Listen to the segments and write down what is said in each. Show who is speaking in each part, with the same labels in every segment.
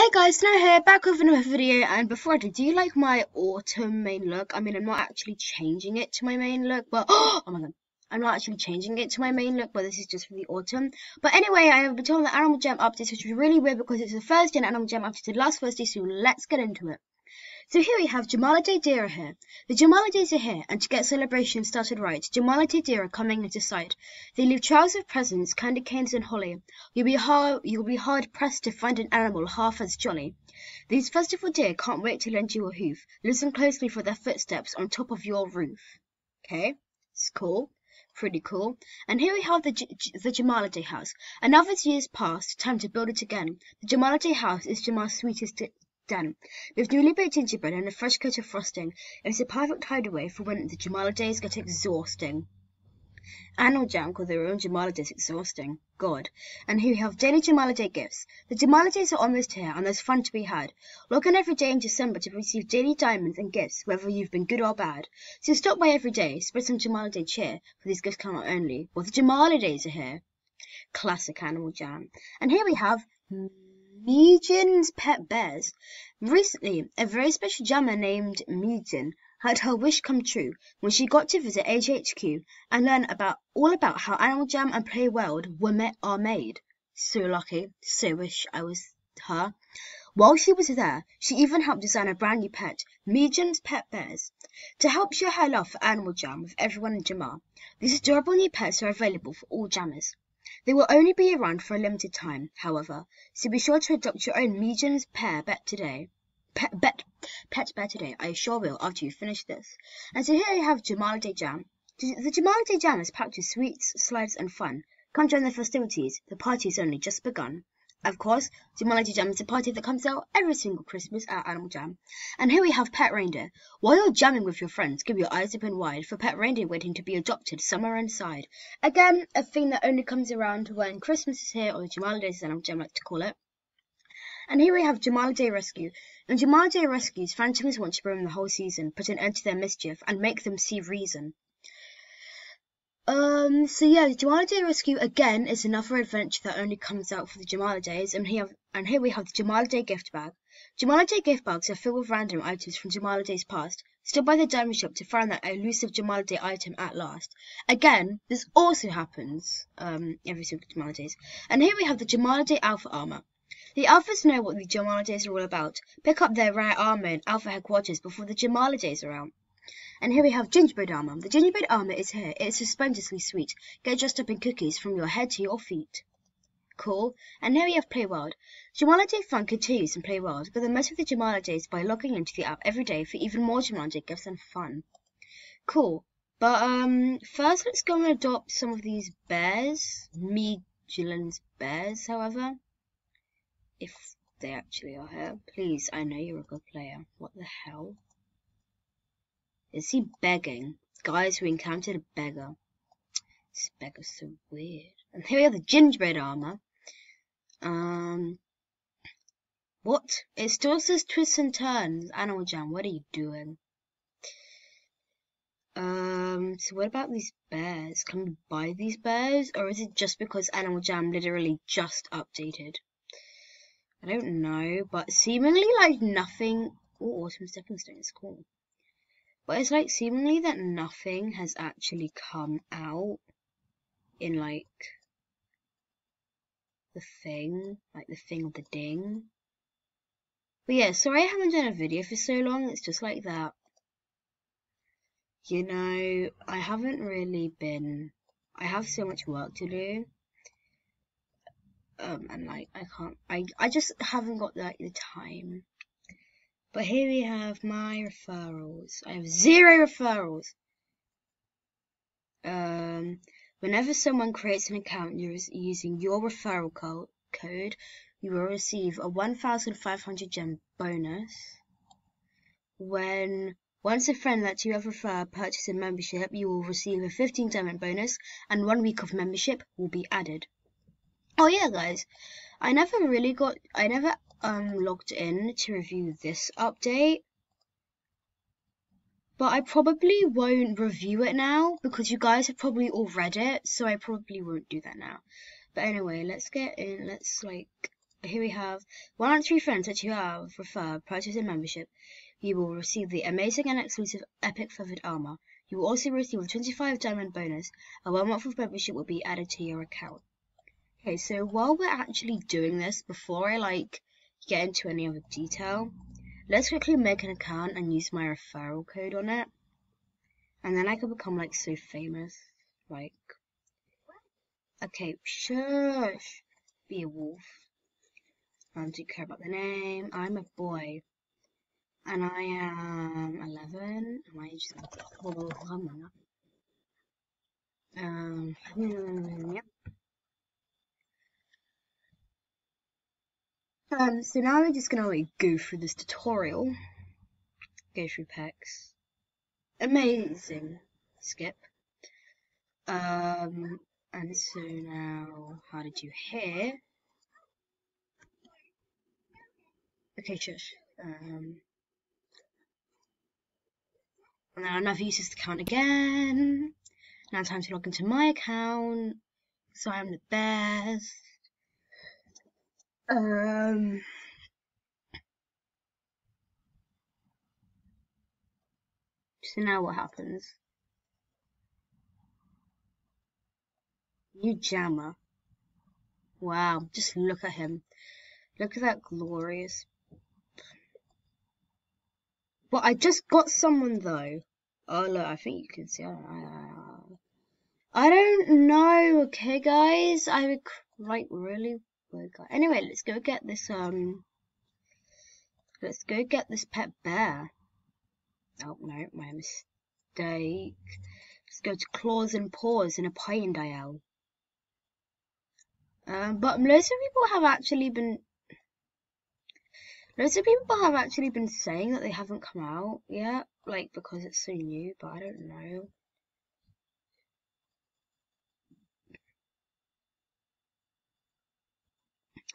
Speaker 1: Hey guys, Snow here, back with another video, and before I do you like my autumn main look? I mean, I'm not actually changing it to my main look, but, oh my god, I'm not actually changing it to my main look, but this is just for the autumn. But anyway, I have been told the Animal Jam update, which is really weird because it's the first day Animal Jam updated last Thursday, so let's get into it. So here we have Jumalade Dira here. The Jumalades are here, and to get celebrations started right, Jumalade Dira coming into sight. They leave trails of presents, candy canes and holly. You'll be hard pressed to find an animal half as jolly. These festival deer can't wait to lend you a hoof. Listen closely for their footsteps on top of your roof. Okay, it's cool. Pretty cool. And here we have the Jumalade house. And now that years past, time to build it again. The Jumalade house is Jamal's sweetest den. With newly baked gingerbread and a fresh coat of frosting, it's a perfect hideaway for when the Jumalades get exhausting. Animal Jam called their own Jumalades exhausting. God. And here we have daily Jumalade gifts. The Jumalades are almost here, and there's fun to be had. Log in every day in December to receive daily diamonds and gifts, whether you've been good or bad. So stop by every day, spread some Jumalade cheer, for these gifts come out only. Well, the Jumalades are here. Classic Animal Jam. And here we have Meejin's Pet Bears. Recently, a very special jammer named Meejin had her wish come true when she got to visit AGHQ and learn all about how Animal Jam and Play World are made. So lucky, so wish I was her. While she was there, she even helped design a brand new pet, Meejin's Pet Bears, to help show her love for Animal Jam with everyone in Jamar. These adorable new pets are available for all jammers. They will only be around for a limited time, however, so be sure to adopt your own Meejin's Pet Bear today. I sure will after you finish this. And so here you have Jumalade Jam. The Jumalade Jam is packed with sweets, slides and fun. Come join the festivities, the party's only just begun. Of course, Jumalade Jam is a party that comes out every single Christmas at Animal Jam. And here we have Pet Reindeer. While you're jamming with your friends, keep your eyes open wide for Pet Reindeer waiting to be adopted somewhere inside. Again, a thing that only comes around when Christmas is here, or the Jumalades as Animal Jam like to call it. And here we have Jumalade Rescue. In Jumalade Rescues, phantoms want to roam the whole season, put an end to their mischief, and make them see reason. So yeah, the Jumalade Rescue again is another adventure that only comes out for the Jumalades, and here we have the Jumalade Gift Bag. Jumalade gift bags are filled with random items from Jumalades past. Stop by the diamond shop to find that elusive Jumalade item at last. Again, this also happens every single Jumalades. And here we have the Jumalade Alpha Armor. The Alphas know what the Jumalades are all about. Pick up their rare armor in Alpha headquarters before the Jumalades are out. And here we have Gingerbread Armor. The Gingerbread Armor is here. It's suspiciously sweet. Get dressed up in cookies from your head to your feet. Cool. And here we have Play World. Jumalade fun continues in Play World, but the most of the Jumalades by logging into the app every day for even more Jumalade gifts and fun. Cool. But first let's go and adopt some of these bears. Meejin's bears, however. If they actually are here. Please, I know you're a good player. What the hell? Is he begging? Guys, we encountered a beggar. This beggar's so weird. And here we have the Gingerbread Armor. What? It still says twists and turns. Animal Jam, what are you doing? So what about these bears? Can we buy these bears? Or is it just because Animal Jam literally just updated? I don't know, but seemingly like nothing. Oh, Autumn Stepping Stone is cool. But it's like seemingly that nothing has actually come out in like the thing of the ding. But yeah, sorry I haven't done a video for so long. It's just like that. You know, I haven't really been. I have so much work to do. And like I just haven't got like the time. But here we have my referrals. I have 0 referrals. Whenever someone creates an account using your referral code, you will receive a 1,500 gem bonus. Once a friend that you have referred purchases a membership, you will receive a 15 diamond bonus, and 1 week of membership will be added. Oh yeah, guys, I never logged in to review this update, but I probably won't review it now because you guys have probably all read it, so I probably won't do that now. But anyway, let's get in. Let's like here we have 103 friends that you have referred, purchasing membership. You will receive the amazing and exclusive Epic Feathered Armor. You will also receive a 25 diamond bonus. A 1 month of membership will be added to your account. Okay, so while we're actually doing this, before I get into any other detail, let's quickly make an account and use my referral code on it. And then I can become so famous. Okay, shush. Be a wolf. I don't care about the name. I'm a boy. And I am 11. Am I just... Yep. So now we're just gonna go through this tutorial. Go through packs. Amazing. Skip. And so now, how did you hear? Okay, shush. And then I'll never use this account again. Now time to log into my account. So I'm the best. So now what happens? New jammer. Wow, just look at him. Look at that glorious. But I just got someone though. Oh look, I think you can see. I don't know. Okay, guys, I would really weird guy. Anyway, let's go get this. Let's go get this pet bear. Oh no, my mistake. Let's go to Claws and Paws in a Pinedale. But loads of people have actually been saying that they haven't come out yet, because it's so new, but I don't know.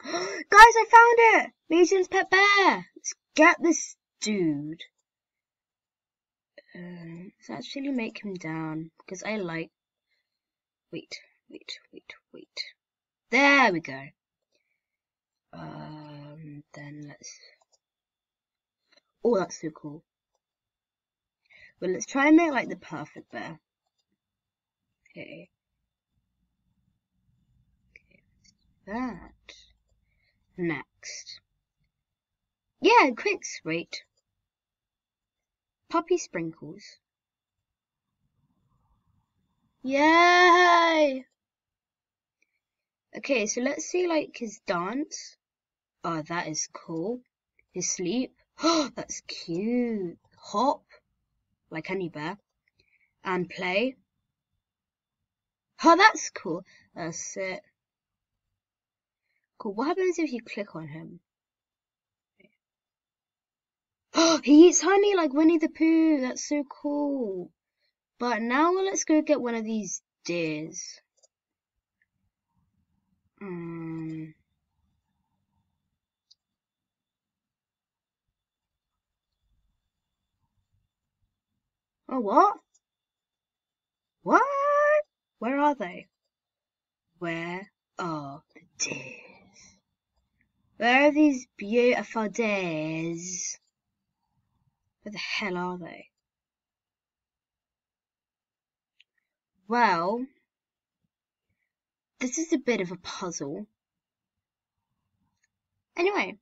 Speaker 1: Guys, I found it! Legion's pet bear! Let's get this dude. Let's actually make him down, because I like... Wait. There we go. Then let's... Oh, that's so cool. Well, let's try and make, the perfect bear. Okay. That. Next. Yeah, quick, wait. Puppy sprinkles. Yay! Okay, so let's see his dance. Oh, that is cool. His sleep. Oh, that's cute. Hop, like any bear. And play. Oh, that's cool. Sit. Cool. What happens if you click on him? Oh, he eats honey like Winnie the Pooh. That's so cool. But now let's go get one of these deers. Oh, what? What? Where are they? Where are the deers? Where are these beautiful deers? Where the hell are they? Well, this is a bit of a puzzle. Anyway,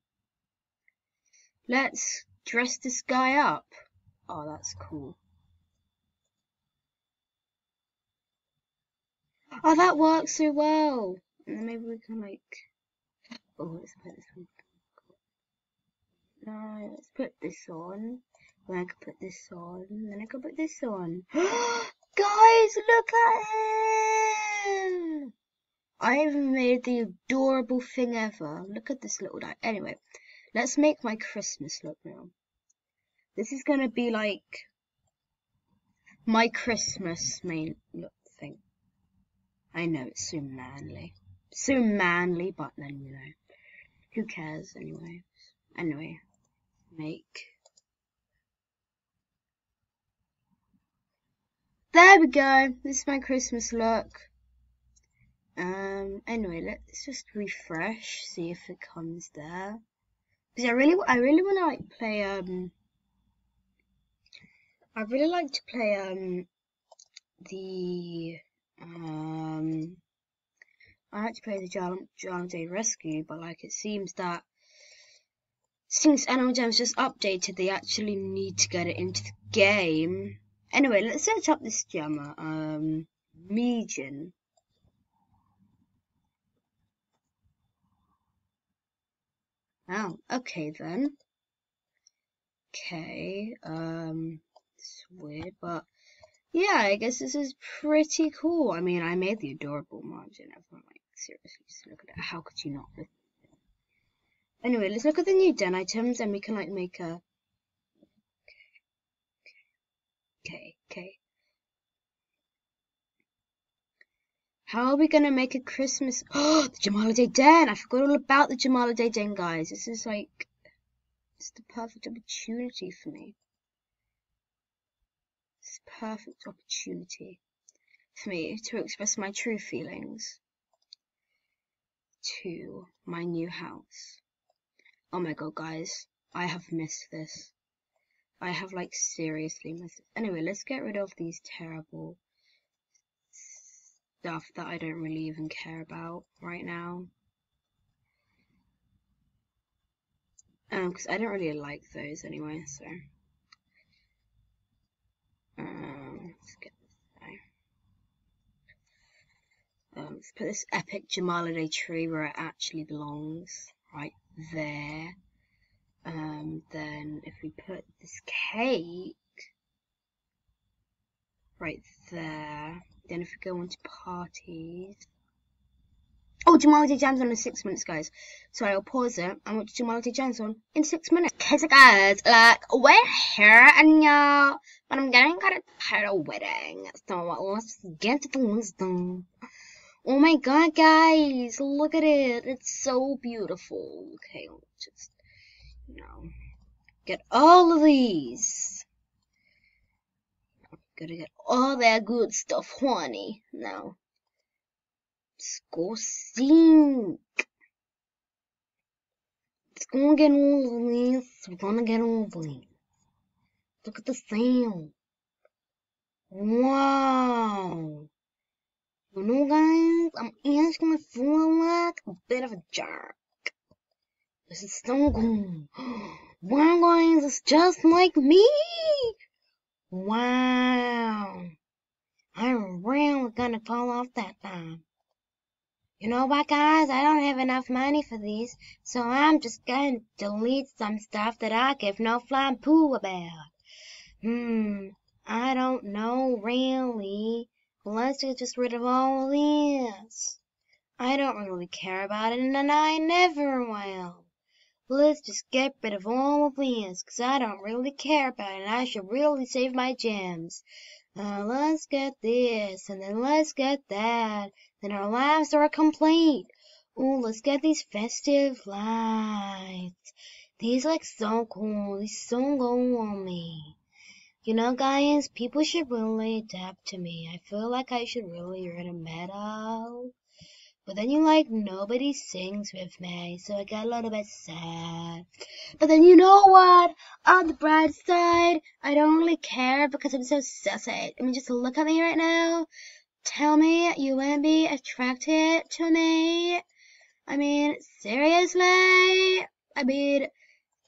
Speaker 1: let's dress this guy up. Oh, that's cool. Oh, that works so well. And then maybe we can oh, let's put this one. No, let's put this on. Then I can put this on. Then I can put this on. Guys, look at him! I've made the adorable thing ever. Look at this little guy. Anyway, let's make my Christmas look now. This is gonna be my Christmas main look thing. I know it's so manly. So manly, but then, who cares anyway? Anyway, make. There we go. This is my Christmas look. Anyway, let's just refresh, see if it comes there. Because I really want to like play, I'd really like to play, I like to play the Jolly Day Rescue, but like it seems that since Animal Jam's just updated, they actually need to get it into the game. Anyway, let's search up this gemma, Megan. Oh, okay then. Okay, it's weird, but yeah, I guess this is pretty cool. I mean, I made the adorable margin. Everyone, like, seriously, just look at it. How could you not? Anyway, let's look at the new den items, and we can, like, make a... Okay. How are we gonna make a Christmas... Oh, the Jamaliday Den! I forgot all about the Jamaliday Den, guys. This is, like... It's the perfect opportunity for me. It's a perfect opportunity for me to express my true feelings to my new house. Oh my god, guys, I have missed this. I have, like, seriously missed it. Anyway, let's get rid of these terrible stuff that I don't really even care about right now. Because I don't really like those anyway, so. Let's get this guy. Let's put this epic Jamaliday tree where it actually belongs, right there. Then if we put this cake right there, then if we go on to parties. Oh, Jamaliday Jam's on in 6 minutes, guys. So I'll pause it and watch Jamaliday Jam's on in 6 minutes. Okay, so guys, like, we're here and y'all, but I'm getting kind of tired of waiting. So let's get to the wisdom. Oh my god, guys, look at it. It's so beautiful. Okay, let's just, get all of these. Gotta get all that good stuff, honey. Now, let's go sink. Let's go get all of these. We're gonna get all of these. Look at the sound. Wow. You know, guys, I'm actually gonna feel like a bit of a jerk. This is so cool. Wow, guys, it's just like me. Wow. I'm really gonna fall off that time. You know what, guys? I don't have enough money for these, so I'm just gonna delete some stuff that I give no flying poo about. I don't know, really. Let's get just rid of all of this. I don't really care about it, and I never will. Let's just get rid of all of this, 'cause I don't really care about it, and I should really save my gems. Let's get this, and then let's get that. Then our lives are complete. Ooh, let's get these festive lights. These look so cool. These so go on me. You know, guys, people should really adapt to me. I feel like I should really earn a medal. But then nobody sings with me, so I got a little bit sad. But then you know what? On the bright side, I don't really care because I'm so sassy. I mean, just look at me right now. Tell me you wouldn't be attracted to me. I mean, seriously? I mean,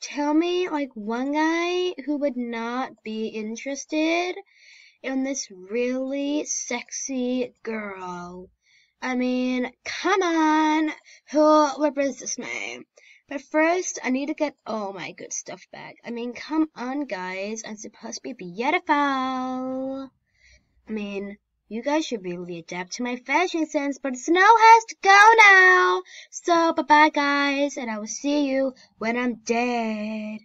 Speaker 1: tell me, one guy who would not be interested in this really sexy girl. I mean, come on, who represents me? But first, I need to get all my good stuff back. I mean, come on, guys, I'm supposed to be beautiful. I mean, you guys should really adapt to my fashion sense, but Snow has to go now. So, bye-bye, guys, and I will see you when I'm dead.